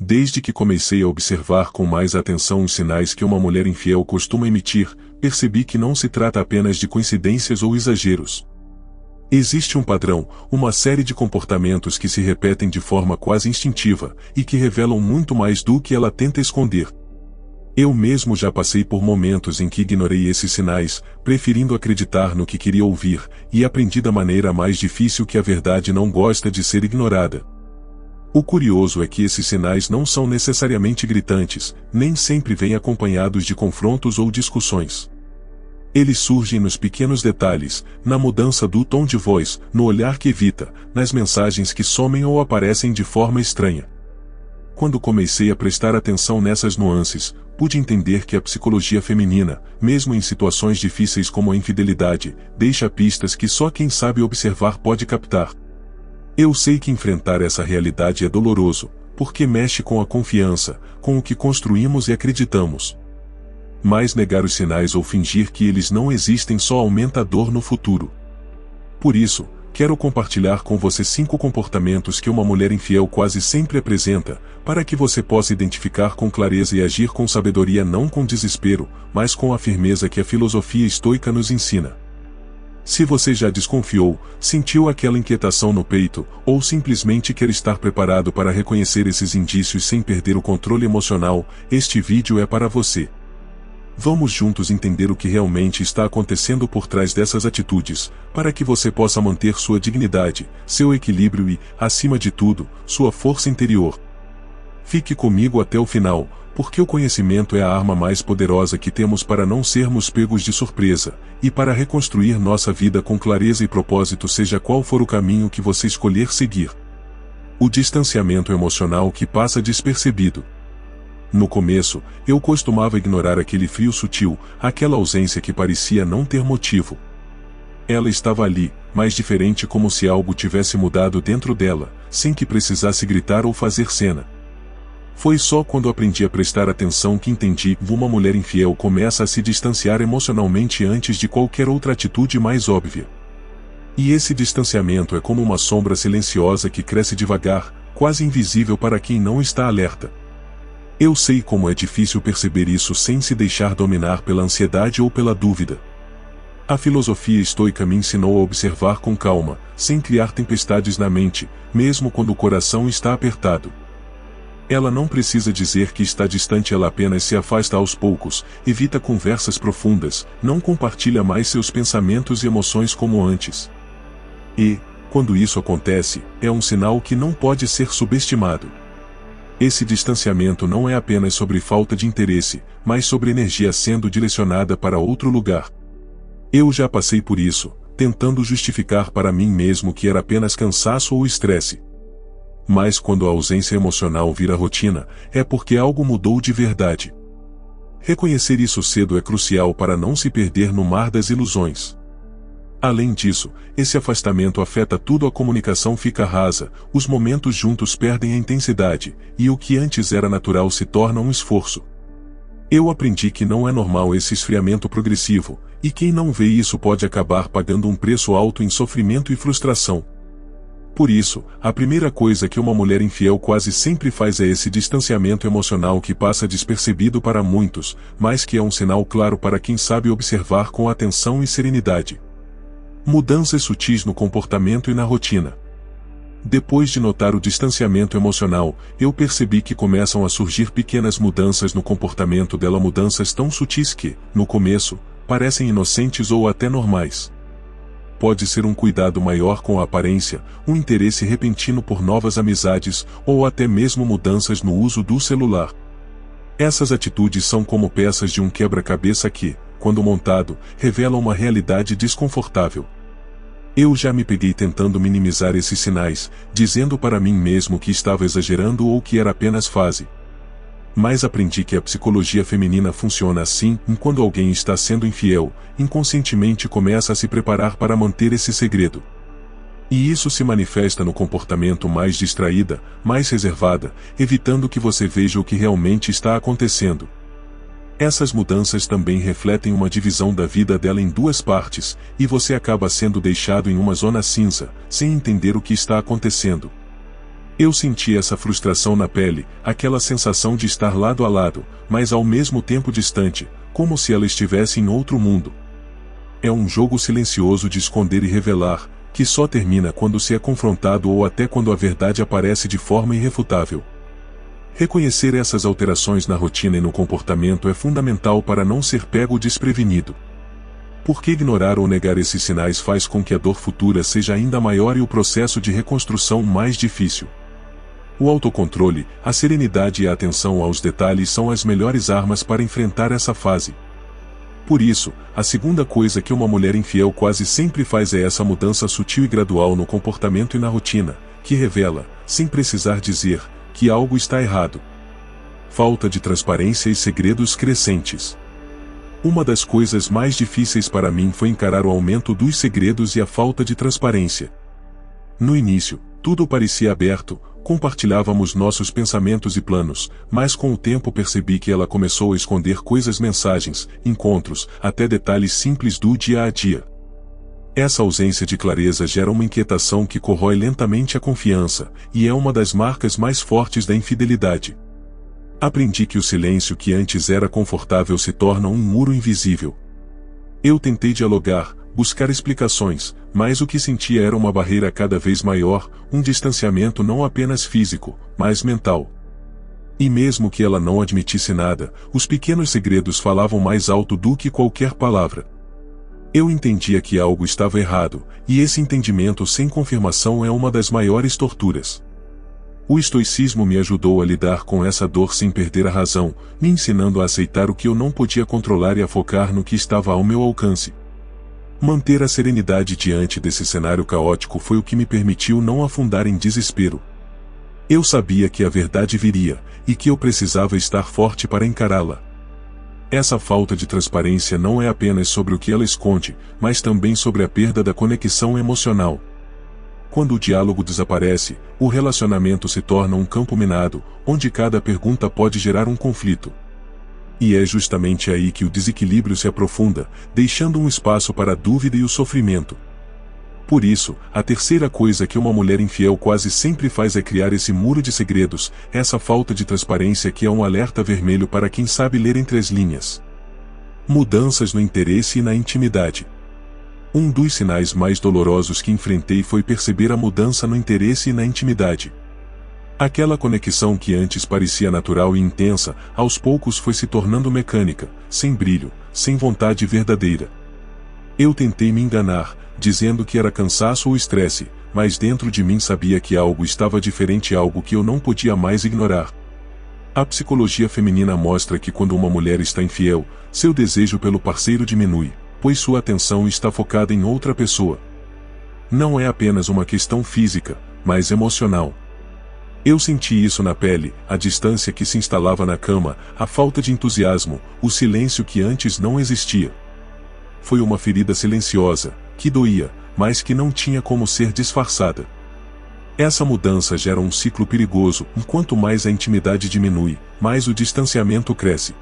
Desde que comecei a observar com mais atenção os sinais que uma mulher infiel costuma emitir, percebi que não se trata apenas de coincidências ou exageros. Existe um padrão, uma série de comportamentos que se repetem de forma quase instintiva, e que revelam muito mais do que ela tenta esconder. Eu mesmo já passei por momentos em que ignorei esses sinais, preferindo acreditar no que queria ouvir, e aprendi da maneira mais difícil que a verdade não gosta de ser ignorada. O curioso é que esses sinais não são necessariamente gritantes, nem sempre vêm acompanhados de confrontos ou discussões. Eles surgem nos pequenos detalhes, na mudança do tom de voz, no olhar que evita, nas mensagens que somem ou aparecem de forma estranha. Quando comecei a prestar atenção nessas nuances, pude entender que a psicologia feminina, mesmo em situações difíceis como a infidelidade, deixa pistas que só quem sabe observar pode captar. Eu sei que enfrentar essa realidade é doloroso, porque mexe com a confiança, com o que construímos e acreditamos. Mas negar os sinais ou fingir que eles não existem só aumenta a dor no futuro. Por isso, quero compartilhar com você 5 comportamentos que uma mulher infiel quase sempre apresenta, para que você possa identificar com clareza e agir com sabedoria, não com desespero, mas com a firmeza que a filosofia estoica nos ensina. Se você já desconfiou, sentiu aquela inquietação no peito, ou simplesmente quer estar preparado para reconhecer esses indícios sem perder o controle emocional, este vídeo é para você. Vamos juntos entender o que realmente está acontecendo por trás dessas atitudes, para que você possa manter sua dignidade, seu equilíbrio e, acima de tudo, sua força interior. Fique comigo até o final, porque o conhecimento é a arma mais poderosa que temos para não sermos pegos de surpresa, e para reconstruir nossa vida com clareza e propósito, seja qual for o caminho que você escolher seguir. O distanciamento emocional que passa despercebido. No começo, eu costumava ignorar aquele frio sutil, aquela ausência que parecia não ter motivo. Ela estava ali, mas diferente, como se algo tivesse mudado dentro dela, sem que precisasse gritar ou fazer cena. Foi só quando aprendi a prestar atenção que entendi que uma mulher infiel começa a se distanciar emocionalmente antes de qualquer outra atitude mais óbvia. E esse distanciamento é como uma sombra silenciosa que cresce devagar, quase invisível para quem não está alerta. Eu sei como é difícil perceber isso sem se deixar dominar pela ansiedade ou pela dúvida. A filosofia estoica me ensinou a observar com calma, sem criar tempestades na mente, mesmo quando o coração está apertado. Ela não precisa dizer que está distante, ela apenas se afasta aos poucos, evita conversas profundas, não compartilha mais seus pensamentos e emoções como antes. E, quando isso acontece, é um sinal que não pode ser subestimado. Esse distanciamento não é apenas sobre falta de interesse, mas sobre energia sendo direcionada para outro lugar. Eu já passei por isso, tentando justificar para mim mesmo que era apenas cansaço ou estresse. Mas quando a ausência emocional vira rotina, é porque algo mudou de verdade. Reconhecer isso cedo é crucial para não se perder no mar das ilusões. Além disso, esse afastamento afeta tudo, a comunicação fica rasa, os momentos juntos perdem a intensidade, e o que antes era natural se torna um esforço. Eu aprendi que não é normal esse esfriamento progressivo, e quem não vê isso pode acabar pagando um preço alto em sofrimento e frustração. Por isso, a primeira coisa que uma mulher infiel quase sempre faz é esse distanciamento emocional que passa despercebido para muitos, mas que é um sinal claro para quem sabe observar com atenção e serenidade. Mudanças sutis no comportamento e na rotina. Depois de notar o distanciamento emocional, eu percebi que começam a surgir pequenas mudanças no comportamento dela, mudanças tão sutis que, no começo, parecem inocentes ou até normais. Pode ser um cuidado maior com a aparência, um interesse repentino por novas amizades, ou até mesmo mudanças no uso do celular. Essas atitudes são como peças de um quebra-cabeça que, quando montado, revelam uma realidade desconfortável. Eu já me peguei tentando minimizar esses sinais, dizendo para mim mesmo que estava exagerando ou que era apenas fase. Mas aprendi que a psicologia feminina funciona assim, e quando alguém está sendo infiel, inconscientemente começa a se preparar para manter esse segredo. E isso se manifesta no comportamento mais distraída, mais reservada, evitando que você veja o que realmente está acontecendo. Essas mudanças também refletem uma divisão da vida dela em duas partes, e você acaba sendo deixado em uma zona cinza, sem entender o que está acontecendo. Eu senti essa frustração na pele, aquela sensação de estar lado a lado, mas ao mesmo tempo distante, como se ela estivesse em outro mundo. É um jogo silencioso de esconder e revelar, que só termina quando se é confrontado ou até quando a verdade aparece de forma irrefutável. Reconhecer essas alterações na rotina e no comportamento é fundamental para não ser pego desprevenido. Porque ignorar ou negar esses sinais faz com que a dor futura seja ainda maior e o processo de reconstrução mais difícil. O autocontrole, a serenidade e a atenção aos detalhes são as melhores armas para enfrentar essa fase. Por isso, a segunda coisa que uma mulher infiel quase sempre faz é essa mudança sutil e gradual no comportamento e na rotina, que revela, sem precisar dizer, que algo está errado. Falta de transparência e segredos crescentes. Uma das coisas mais difíceis para mim foi encarar o aumento dos segredos e a falta de transparência. No início, tudo parecia aberto, compartilhávamos nossos pensamentos e planos, mas com o tempo percebi que ela começou a esconder coisas, mensagens, encontros, até detalhes simples do dia a dia. Essa ausência de clareza gera uma inquietação que corrói lentamente a confiança, e é uma das marcas mais fortes da infidelidade. Aprendi que o silêncio que antes era confortável se torna um muro invisível. Eu tentei dialogar, buscar explicações, mas o que sentia era uma barreira cada vez maior, um distanciamento não apenas físico, mas mental. E mesmo que ela não admitisse nada, os pequenos segredos falavam mais alto do que qualquer palavra. Eu entendia que algo estava errado, e esse entendimento sem confirmação é uma das maiores torturas. O estoicismo me ajudou a lidar com essa dor sem perder a razão, me ensinando a aceitar o que eu não podia controlar e a focar no que estava ao meu alcance. Manter a serenidade diante desse cenário caótico foi o que me permitiu não afundar em desespero. Eu sabia que a verdade viria, e que eu precisava estar forte para encará-la. Essa falta de transparência não é apenas sobre o que ela esconde, mas também sobre a perda da conexão emocional. Quando o diálogo desaparece, o relacionamento se torna um campo minado, onde cada pergunta pode gerar um conflito. E é justamente aí que o desequilíbrio se aprofunda, deixando um espaço para a dúvida e o sofrimento. Por isso, a terceira coisa que uma mulher infiel quase sempre faz é criar esse muro de segredos, essa falta de transparência que é um alerta vermelho para quem sabe ler entre as linhas. Mudanças no interesse e na intimidade. Um dos sinais mais dolorosos que enfrentei foi perceber a mudança no interesse e na intimidade. Aquela conexão que antes parecia natural e intensa, aos poucos foi se tornando mecânica, sem brilho, sem vontade verdadeira. Eu tentei me enganar, dizendo que era cansaço ou estresse, mas dentro de mim sabia que algo estava diferente, algo que eu não podia mais ignorar. A psicologia feminina mostra que quando uma mulher está infiel, seu desejo pelo parceiro diminui, pois sua atenção está focada em outra pessoa. Não é apenas uma questão física, mas emocional. Eu senti isso na pele, a distância que se instalava na cama, a falta de entusiasmo, o silêncio que antes não existia. Foi uma ferida silenciosa, que doía, mas que não tinha como ser disfarçada. Essa mudança gera um ciclo perigoso, enquanto mais a intimidade diminui, mais o distanciamento cresce.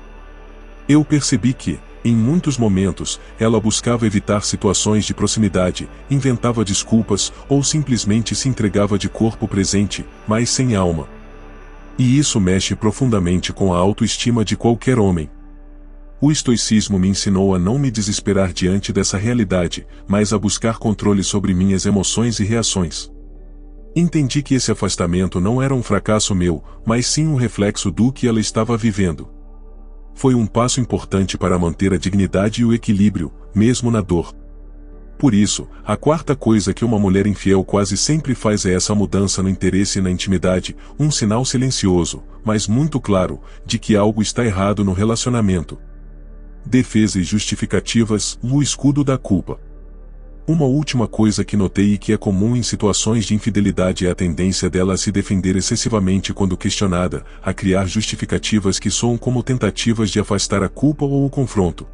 Eu percebi que, em muitos momentos, ela buscava evitar situações de proximidade, inventava desculpas ou simplesmente se entregava de corpo presente, mas sem alma. E isso mexe profundamente com a autoestima de qualquer homem. O estoicismo me ensinou a não me desesperar diante dessa realidade, mas a buscar controle sobre minhas emoções e reações. Entendi que esse afastamento não era um fracasso meu, mas sim um reflexo do que ela estava vivendo. Foi um passo importante para manter a dignidade e o equilíbrio, mesmo na dor. Por isso, a quarta coisa que uma mulher infiel quase sempre faz é essa mudança no interesse e na intimidade, um sinal silencioso, mas muito claro, de que algo está errado no relacionamento. Defesa e justificativas, o escudo da culpa. Uma última coisa que notei e que é comum em situações de infidelidade é a tendência dela a se defender excessivamente quando questionada, a criar justificativas que soam como tentativas de afastar a culpa ou o confronto.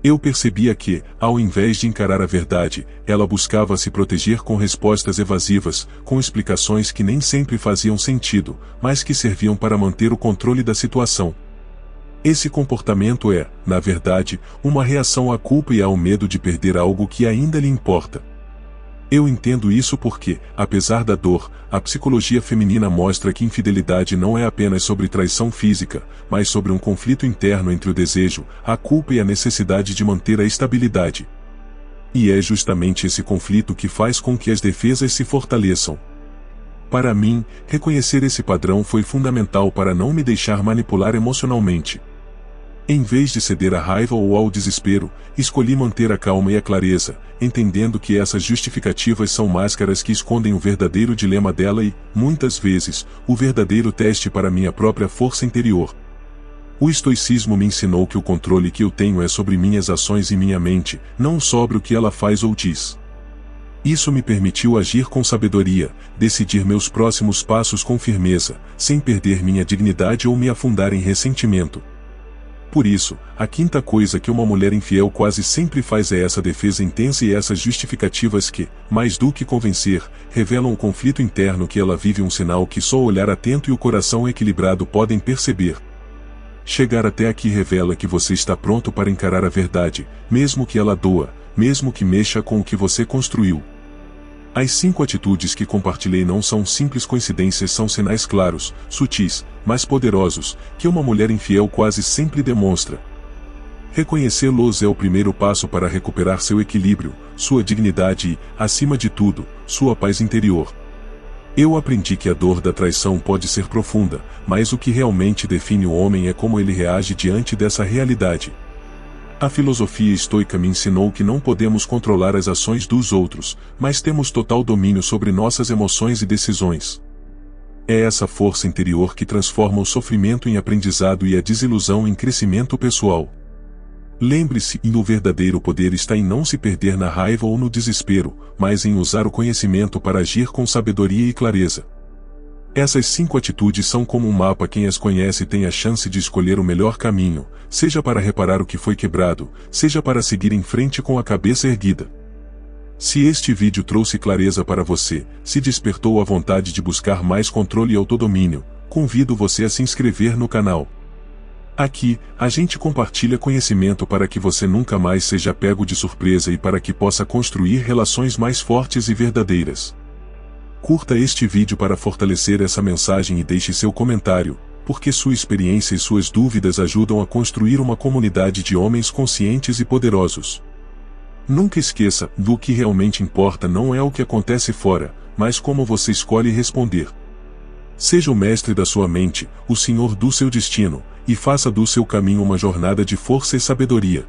Eu percebia que, ao invés de encarar a verdade, ela buscava se proteger com respostas evasivas, com explicações que nem sempre faziam sentido, mas que serviam para manter o controle da situação. Esse comportamento é, na verdade, uma reação à culpa e ao medo de perder algo que ainda lhe importa. Eu entendo isso porque, apesar da dor, a psicologia feminina mostra que infidelidade não é apenas sobre traição física, mas sobre um conflito interno entre o desejo, a culpa e a necessidade de manter a estabilidade. E é justamente esse conflito que faz com que as defesas se fortaleçam. Para mim, reconhecer esse padrão foi fundamental para não me deixar manipular emocionalmente. Em vez de ceder à raiva ou ao desespero, escolhi manter a calma e a clareza, entendendo que essas justificativas são máscaras que escondem o verdadeiro dilema dela e, muitas vezes, o verdadeiro teste para minha própria força interior. O estoicismo me ensinou que o controle que eu tenho é sobre minhas ações e minha mente, não sobre o que ela faz ou diz. Isso me permitiu agir com sabedoria, decidir meus próximos passos com firmeza, sem perder minha dignidade ou me afundar em ressentimento. Por isso, a quinta coisa que uma mulher infiel quase sempre faz é essa defesa intensa e essas justificativas que, mais do que convencer, revelam um conflito interno que ela vive, um sinal que só o olhar atento e o coração equilibrado podem perceber. Chegar até aqui revela que você está pronto para encarar a verdade, mesmo que ela doa, mesmo que mexa com o que você construiu. As 5 atitudes que compartilhei não são simples coincidências, são sinais claros, sutis, mas poderosos, que uma mulher infiel quase sempre demonstra. Reconhecê-los é o primeiro passo para recuperar seu equilíbrio, sua dignidade e, acima de tudo, sua paz interior. Eu aprendi que a dor da traição pode ser profunda, mas o que realmente define o homem é como ele reage diante dessa realidade. A filosofia estoica me ensinou que não podemos controlar as ações dos outros, mas temos total domínio sobre nossas emoções e decisões. É essa força interior que transforma o sofrimento em aprendizado e a desilusão em crescimento pessoal. Lembre-se, o verdadeiro poder está em não se perder na raiva ou no desespero, mas em usar o conhecimento para agir com sabedoria e clareza. Essas 5 atitudes são como um mapa. Quem as conhece tem a chance de escolher o melhor caminho, seja para reparar o que foi quebrado, seja para seguir em frente com a cabeça erguida. Se este vídeo trouxe clareza para você, se despertou a vontade de buscar mais controle e autodomínio, convido você a se inscrever no canal. Aqui, a gente compartilha conhecimento para que você nunca mais seja pego de surpresa e para que possa construir relações mais fortes e verdadeiras. Curta este vídeo para fortalecer essa mensagem e deixe seu comentário, porque sua experiência e suas dúvidas ajudam a construir uma comunidade de homens conscientes e poderosos. Nunca esqueça, o que realmente importa não é o que acontece fora, mas como você escolhe responder. Seja o mestre da sua mente, o senhor do seu destino, e faça do seu caminho uma jornada de força e sabedoria.